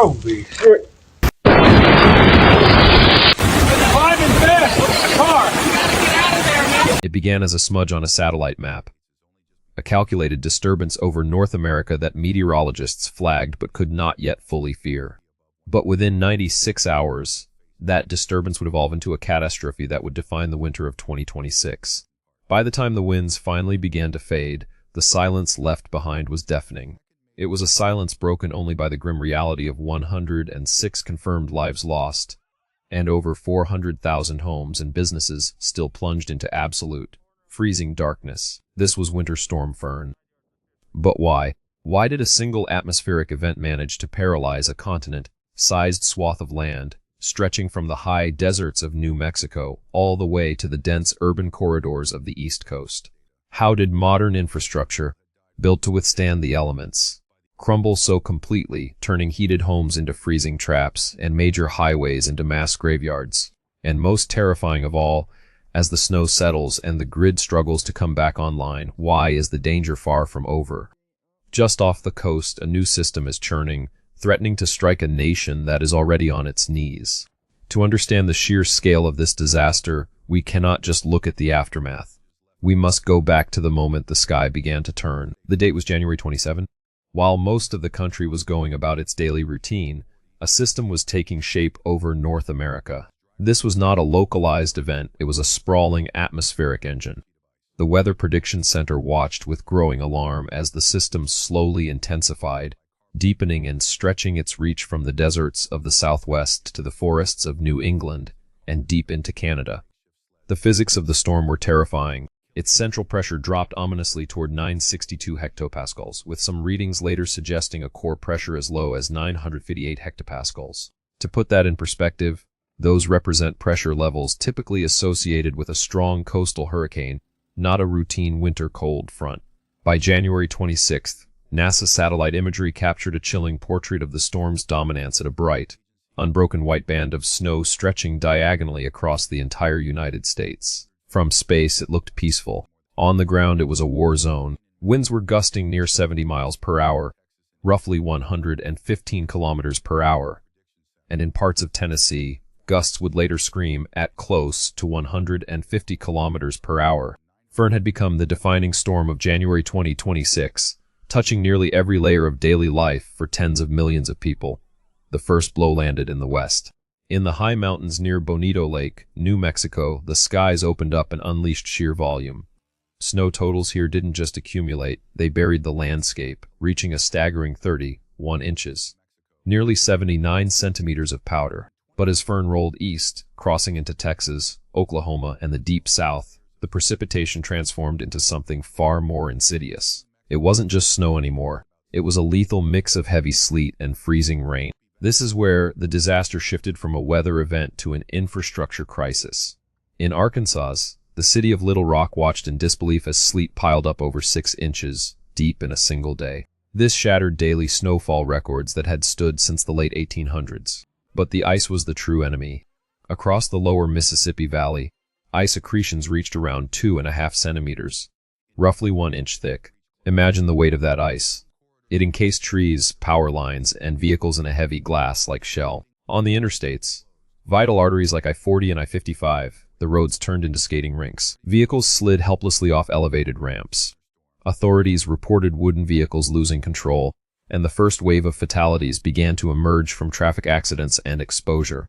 Holy shit. Climbing fast. Look at the car. Get out of there, man. It began as a smudge on a satellite map, a calculated disturbance over North America that meteorologists flagged but could not yet fully fear. But within 96 hours, that disturbance would evolve into a catastrophe that would define the winter of 2026. By the time the winds finally began to fade, the silence left behind was deafening. It was a silence broken only by the grim reality of 106 confirmed lives lost, and over 400,000 homes and businesses still plunged into absolute, freezing darkness. This was Winter Storm Fern. But why? Why did a single atmospheric event manage to paralyze a continent-sized swath of land, stretching from the high deserts of New Mexico all the way to the dense urban corridors of the East Coast? How did modern infrastructure, built to withstand the elements, crumble so completely, turning heated homes into freezing traps and major highways into mass graveyards? And most terrifying of all, as the snow settles and the grid struggles to come back online, why is the danger far from over? Just off the coast, a new system is churning, threatening to strike a nation that is already on its knees. To understand the sheer scale of this disaster, we cannot just look at the aftermath. We must go back to the moment the sky began to turn. The date was January 27. While most of the country was going about its daily routine, a system was taking shape over North America. This was not a localized event, it was a sprawling atmospheric engine. The Weather Prediction Center watched with growing alarm as the system slowly intensified, deepening and stretching its reach from the deserts of the Southwest to the forests of New England and deep into Canada. The physics of the storm were terrifying. Its central pressure dropped ominously toward 962 hectopascals, with some readings later suggesting a core pressure as low as 958 hectopascals. To put that in perspective, those represent pressure levels typically associated with a strong coastal hurricane, not a routine winter cold front. By January 26th, NASA satellite imagery captured a chilling portrait of the storm's dominance at a bright, unbroken white band of snow stretching diagonally across the entire United States. From space, it looked peaceful. On the ground, it was a war zone. Winds were gusting near 70 miles per hour, roughly 115 kilometers per hour. And in parts of Tennessee, gusts would later scream at close to 150 kilometers per hour. Fern had become the defining storm of January 2026, touching nearly every layer of daily life for tens of millions of people. The first blow landed in the west. In the high mountains near Bonito Lake, New Mexico, the skies opened up and unleashed sheer volume. Snow totals here didn't just accumulate, they buried the landscape, reaching a staggering 31 inches. Nearly 79 centimeters of powder. But as Fern rolled east, crossing into Texas, Oklahoma, and the deep south, the precipitation transformed into something far more insidious. It wasn't just snow anymore. It was a lethal mix of heavy sleet and freezing rain. This is where the disaster shifted from a weather event to an infrastructure crisis. In Arkansas, the city of Little Rock watched in disbelief as sleet piled up over 6 inches deep in a single day. This shattered daily snowfall records that had stood since the late 1800s. But the ice was the true enemy. Across the lower Mississippi Valley, ice accretions reached around 2.5 centimeters, roughly 1 inch thick. Imagine the weight of that ice. It encased trees, power lines, and vehicles in a heavy glass-like shell. On the interstates, vital arteries like I-40 and I-55, the roads turned into skating rinks. Vehicles slid helplessly off elevated ramps. Authorities reported wooden vehicles losing control, and the first wave of fatalities began to emerge from traffic accidents and exposure.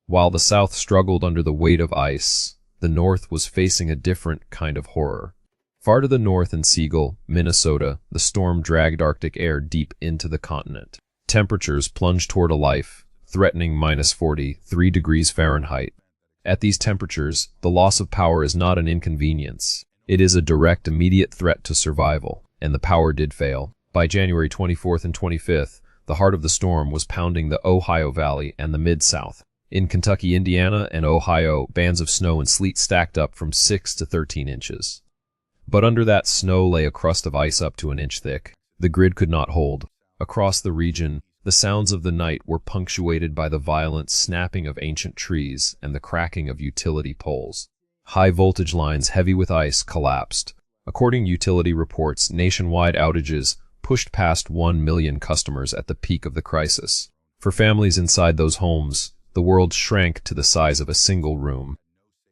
While the South struggled under the weight of ice, the North was facing a different kind of horror. Far to the north in Siegel, Minnesota, the storm dragged Arctic air deep into the continent. Temperatures plunged toward a life, threatening -43 degrees Fahrenheit. At these temperatures, the loss of power is not an inconvenience. It is a direct, immediate threat to survival, and the power did fail. By January 24th and 25th, the heart of the storm was pounding the Ohio Valley and the Mid-South. In Kentucky, Indiana, and Ohio, bands of snow and sleet stacked up from 6 to 13 inches. But under that snow lay a crust of ice up to 1 inch thick. The grid could not hold. Across the region, the sounds of the night were punctuated by the violent snapping of ancient trees and the cracking of utility poles. High voltage lines heavy with ice collapsed. According to utility reports, nationwide outages pushed past 1 million customers at the peak of the crisis. For families inside those homes, the world shrank to the size of a single room.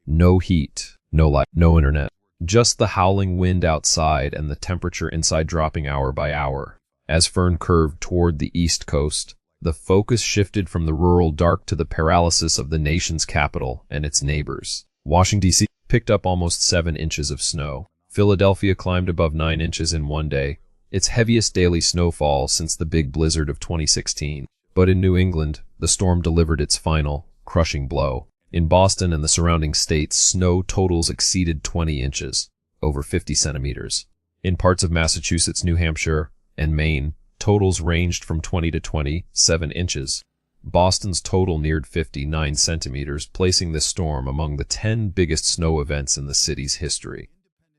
No heat, no light, no internet. Just the howling wind outside and the temperature inside dropping hour by hour. As Fern curved toward the east coast, the focus shifted from the rural dark to the paralysis of the nation's capital and its neighbors. Washington, D.C. picked up almost 7 inches of snow. Philadelphia climbed above 9 inches in one day, its heaviest daily snowfall since the big blizzard of 2016. But in New England, the storm delivered its final, crushing blow. In Boston and the surrounding states, snow totals exceeded 20 inches, over 50 centimeters. In parts of Massachusetts, New Hampshire, and Maine, totals ranged from 20 to 27 inches. Boston's total neared 59 centimeters, placing this storm among the 10 biggest snow events in the city's history.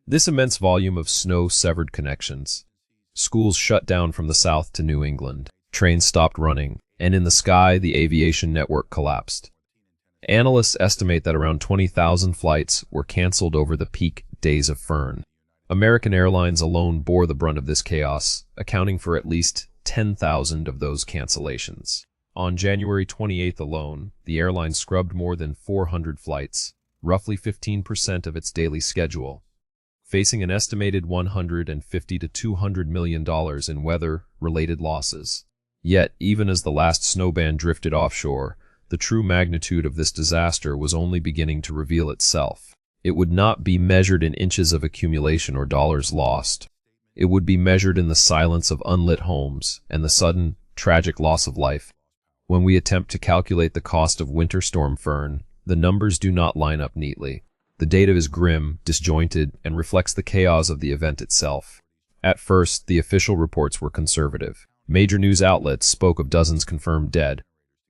This immense volume of snow severed connections. Schools shut down from the south to New England. Trains stopped running, and in the sky, the aviation network collapsed. Analysts estimate that around 20,000 flights were canceled over the peak days of Fern. American Airlines alone bore the brunt of this chaos, accounting for at least 10,000 of those cancellations. On January 28th alone, the airline scrubbed more than 400 flights, roughly 15% of its daily schedule, facing an estimated $150 to $200 million in weather-related losses. Yet, even as the last snow band drifted offshore, the true magnitude of this disaster was only beginning to reveal itself. It would not be measured in inches of accumulation or dollars lost. It would be measured in the silence of unlit homes and the sudden, tragic loss of life. When we attempt to calculate the cost of Winter Storm Fern, the numbers do not line up neatly. The data is grim, disjointed, and reflects the chaos of the event itself. At first, the official reports were conservative. Major news outlets spoke of dozens confirmed dead.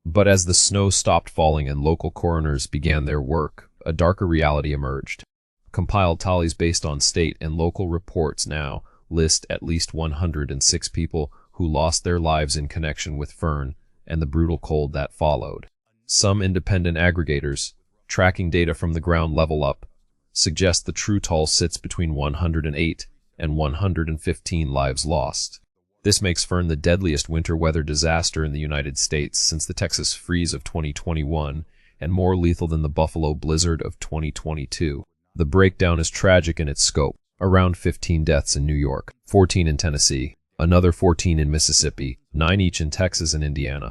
But as the snow stopped falling and local coroners began their work, a darker reality emerged. Compiled tallies based on state and local reports now list at least 106 people who lost their lives in connection with Fern and the brutal cold that followed. Some independent aggregators, tracking data from the ground level up, suggest the true toll sits between 108 and 115 lives lost. This makes Fern the deadliest winter weather disaster in the United States since the Texas freeze of 2021 and more lethal than the Buffalo blizzard of 2022. The breakdown is tragic in its scope. Around 15 deaths in New York, 14 in Tennessee, another 14 in Mississippi, 9 each in Texas and Indiana.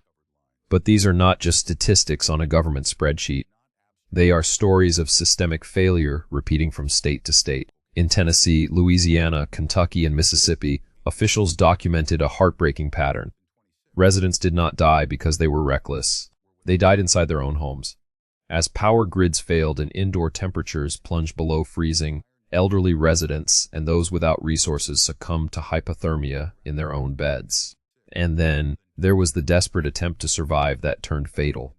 But these are not just statistics on a government spreadsheet. They are stories of systemic failure repeating from state to state. In Tennessee, Louisiana, Kentucky, and Mississippi, officials documented a heartbreaking pattern. Residents did not die because they were reckless. They died inside their own homes. As power grids failed and indoor temperatures plunged below freezing, elderly residents and those without resources succumbed to hypothermia in their own beds. And then, there was the desperate attempt to survive that turned fatal.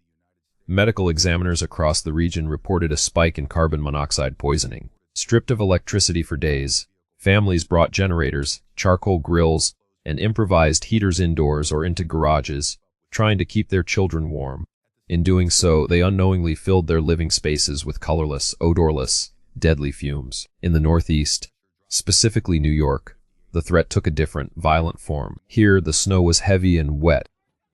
Medical examiners across the region reported a spike in carbon monoxide poisoning. Stripped of electricity for days, families brought generators, charcoal grills, and improvised heaters indoors or into garages, trying to keep their children warm. In doing so, they unknowingly filled their living spaces with colorless, odorless, deadly fumes. In the Northeast, specifically New York, the threat took a different, violent form. Here, the snow was heavy and wet.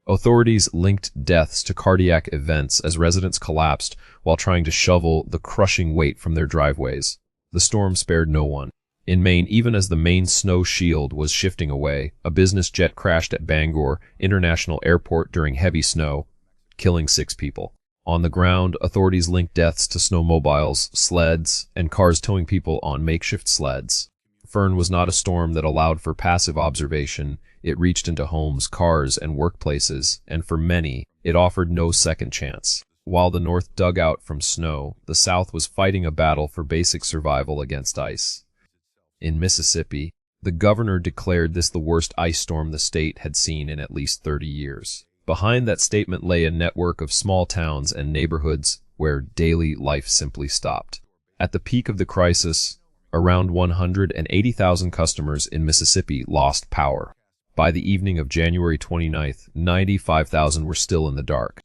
Authorities linked deaths to cardiac events as residents collapsed while trying to shovel the crushing weight from their driveways. The storm spared no one. In Maine, even as the main snow shield was shifting away, a business jet crashed at Bangor International Airport during heavy snow, killing 6 people. On the ground, authorities linked deaths to snowmobiles, sleds, and cars towing people on makeshift sleds. Fern was not a storm that allowed for passive observation. It reached into homes, cars, and workplaces, and for many, it offered no second chance. While the North dug out from snow, the South was fighting a battle for basic survival against ice. In Mississippi, the governor declared this the worst ice storm the state had seen in at least 30 years. Behind that statement lay a network of small towns and neighborhoods where daily life simply stopped. At the peak of the crisis, around 180,000 customers in Mississippi lost power. By the evening of January 29th, 95,000 were still in the dark.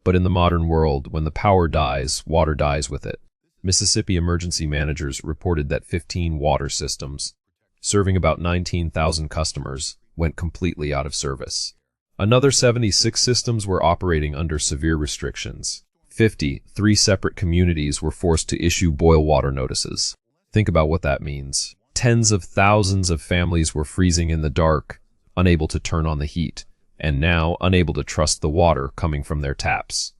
But in the modern world, when the power dies, water dies with it. Mississippi emergency managers reported that 15 water systems, serving about 19,000 customers, went completely out of service. Another 76 systems were operating under severe restrictions. 53 separate communities were forced to issue boil water notices. Think about what that means. Tens of thousands of families were freezing in the dark, unable to turn on the heat, and now unable to trust the water coming from their taps.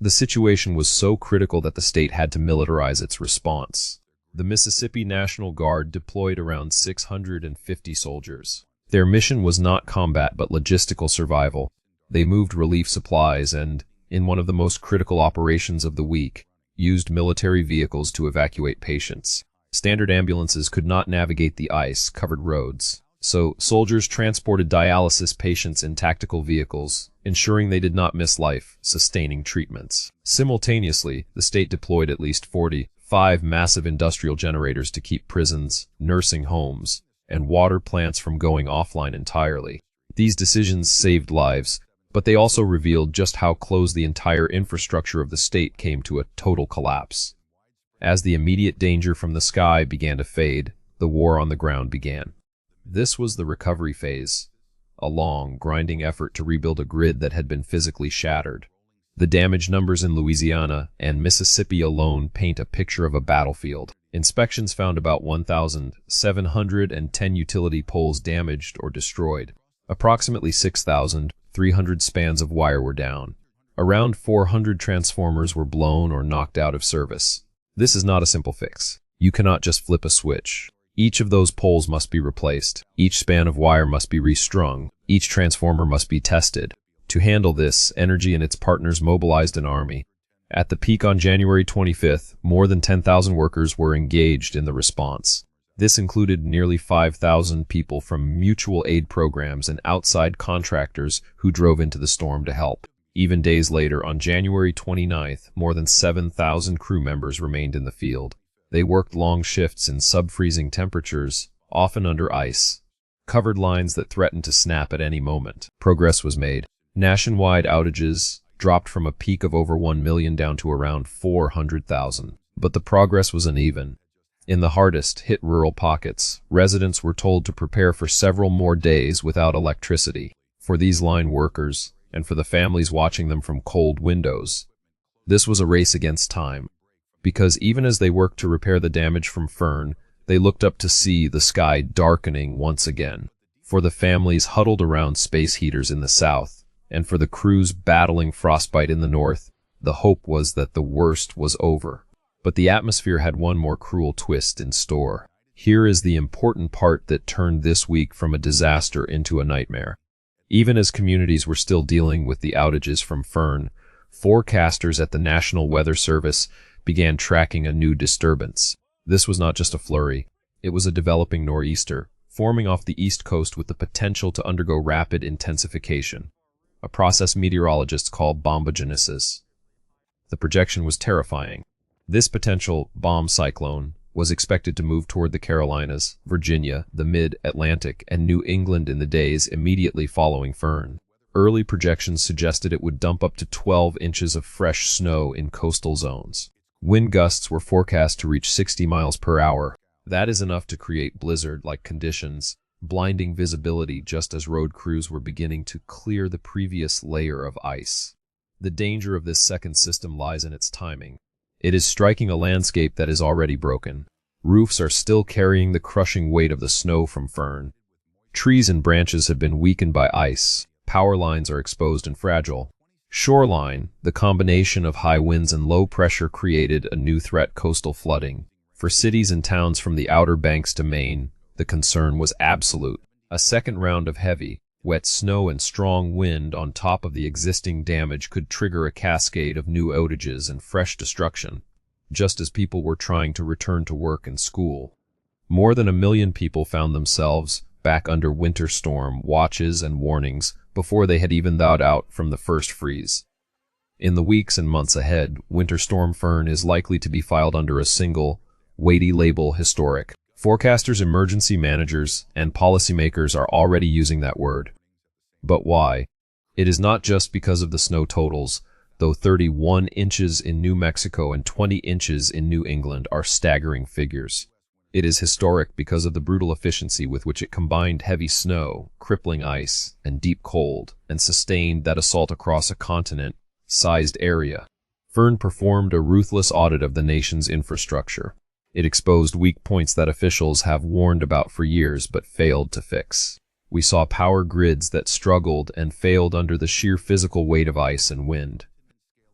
The situation was so critical that the state had to militarize its response. The Mississippi National Guard deployed around 650 soldiers. Their mission was not combat but logistical survival. They moved relief supplies and, in one of the most critical operations of the week, used military vehicles to evacuate patients. Standard ambulances could not navigate the ice-covered roads, so soldiers transported dialysis patients in tactical vehicles, ensuring they did not miss life-sustaining treatments. Simultaneously, the state deployed at least 45 massive industrial generators to keep prisons, nursing homes, and water plants from going offline entirely. These decisions saved lives, but they also revealed just how close the entire infrastructure of the state came to a total collapse. As the immediate danger from the sky began to fade, the war on the ground began. This was the recovery phase, a long, grinding effort to rebuild a grid that had been physically shattered. The damage numbers in Louisiana and Mississippi alone paint a picture of a battlefield. Inspections found about 1,710 utility poles damaged or destroyed. Approximately 6,300 spans of wire were down. Around 400 transformers were blown or knocked out of service. This is not a simple fix. You cannot just flip a switch. Each of those poles must be replaced. Each span of wire must be restrung. Each transformer must be tested. To handle this, Energy and its partners mobilized an army. At the peak on January 25th, more than 10,000 workers were engaged in the response. This included nearly 5,000 people from mutual aid programs and outside contractors who drove into the storm to help. Even days later, on January 29th, more than 7,000 crew members remained in the field. They worked long shifts in sub-freezing temperatures, often under ice, covered lines that threatened to snap at any moment. Progress was made. Nationwide outages dropped from a peak of over 1 million down to around 400,000. But the progress was uneven. In the hardest-hit rural pockets, residents were told to prepare for several more days without electricity. For these line workers, and for the families watching them from cold windows, this was a race against time. Because even as they worked to repair the damage from Fern, they looked up to see the sky darkening once again. For the families huddled around space heaters in the south, and for the crews battling frostbite in the north, the hope was that the worst was over. But the atmosphere had one more cruel twist in store. Here is the important part that turned this week from a disaster into a nightmare. Even as communities were still dealing with the outages from Fern, forecasters at the National Weather Service began tracking a new disturbance. This was not just a flurry. It was a developing nor'easter, forming off the east coast with the potential to undergo rapid intensification, a process meteorologists call bombogenesis. The projection was terrifying. This potential bomb cyclone was expected to move toward the Carolinas, Virginia, the mid-Atlantic, and New England in the days immediately following Fern. Early projections suggested it would dump up to 12 inches of fresh snow in coastal zones. Wind gusts were forecast to reach 60 miles per hour. That is enough to create blizzard-like conditions, blinding visibility just as road crews were beginning to clear the previous layer of ice. The danger of this second system lies in its timing. It is striking a landscape that is already broken. Roofs are still carrying the crushing weight of the snow from Fern. Trees and branches have been weakened by ice. Power lines are exposed and fragile. Shoreline, the combination of high winds and low pressure created a new threat: coastal flooding. For cities and towns from the Outer Banks to Maine, the concern was absolute. A second round of heavy, wet snow and strong wind on top of the existing damage could trigger a cascade of new outages and fresh destruction, just as people were trying to return to work and school. More than 1 million people found themselves back under winter storm watches and warnings before they had even thawed out from the first freeze. In the weeks and months ahead, Winter Storm Fern is likely to be filed under a single, weighty label: historic. Forecasters, emergency managers, and policymakers are already using that word. But why? It is not just because of the snow totals, though 31 inches in New Mexico and 20 inches in New England are staggering figures. It is historic because of the brutal efficiency with which it combined heavy snow, crippling ice, and deep cold, and sustained that assault across a continent-sized area. Fern performed a ruthless audit of the nation's infrastructure. It exposed weak points that officials have warned about for years but failed to fix. We saw power grids that struggled and failed under the sheer physical weight of ice and wind.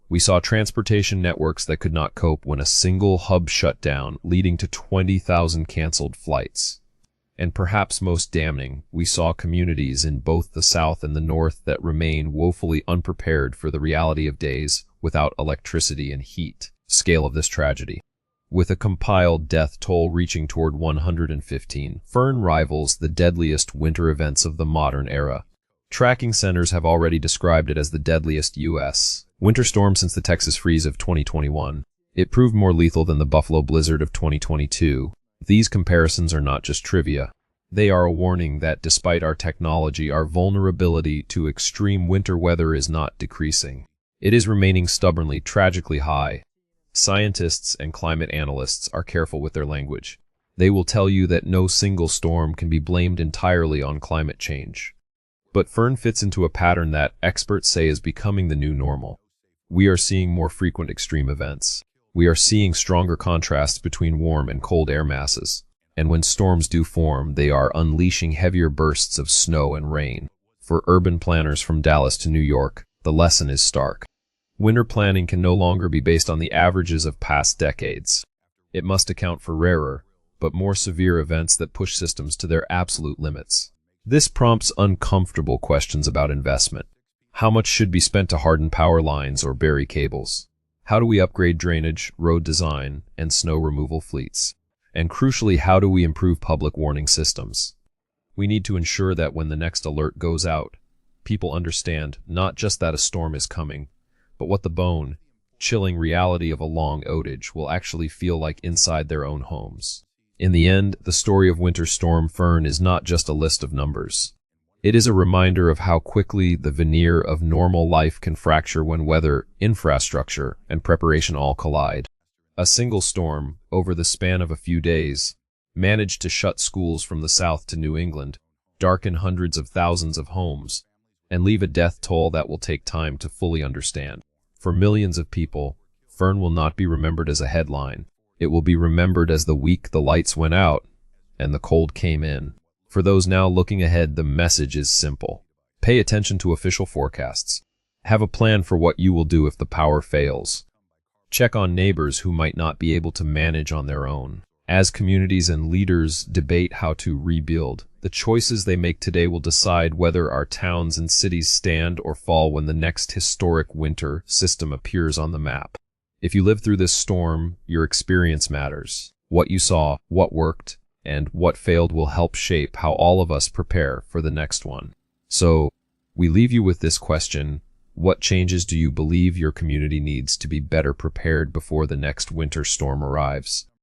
We saw transportation networks that could not cope when a single hub shut down, leading to 20,000 canceled flights. And perhaps most damning, we saw communities in both the South and the North that remain woefully unprepared for the reality of days without electricity and heat. Scale of this tragedy. With a compiled death toll reaching toward 115, Fern rivals the deadliest winter events of the modern era. Tracking centers have already described it as the deadliest U.S. winter storm since the Texas freeze of 2021. It proved more lethal than the Buffalo blizzard of 2022. These comparisons are not just trivia. They are a warning that despite our technology, our vulnerability to extreme winter weather is not decreasing. It is remaining stubbornly, tragically high. Scientists and climate analysts are careful with their language. They will tell you that no single storm can be blamed entirely on climate change. But Fern fits into a pattern that experts say is becoming the new normal. We are seeing more frequent extreme events. We are seeing stronger contrasts between warm and cold air masses. And when storms do form, they are unleashing heavier bursts of snow and rain. For urban planners from Dallas to New York, the lesson is stark. Winter planning can no longer be based on the averages of past decades. It must account for rarer, but more severe events that push systems to their absolute limits. This prompts uncomfortable questions about investment. How much should be spent to harden power lines or bury cables? How do we upgrade drainage, road design, and snow removal fleets? And crucially, how do we improve public warning systems? We need to ensure that when the next alert goes out, people understand not just that a storm is coming, but what the bone-chilling reality of a long outage will actually feel like inside their own homes. In the end, the story of Winter Storm Fern is not just a list of numbers. It is a reminder of how quickly the veneer of normal life can fracture when weather, infrastructure, and preparation all collide. A single storm, over the span of a few days, managed to shut schools from the South to New England, darken hundreds of thousands of homes, and leave a death toll that will take time to fully understand. For millions of people, Fern will not be remembered as a headline. It will be remembered as the week the lights went out and the cold came in. For those now looking ahead, the message is simple. Pay attention to official forecasts. Have a plan for what you will do if the power fails. Check on neighbors who might not be able to manage on their own. As communities and leaders debate how to rebuild, the choices they make today will decide whether our towns and cities stand or fall when the next historic winter system appears on the map. If you live through this storm, your experience matters. What you saw, what worked, and what failed will help shape how all of us prepare for the next one. So, we leave you with this question: what changes do you believe your community needs to be better prepared before the next winter storm arrives?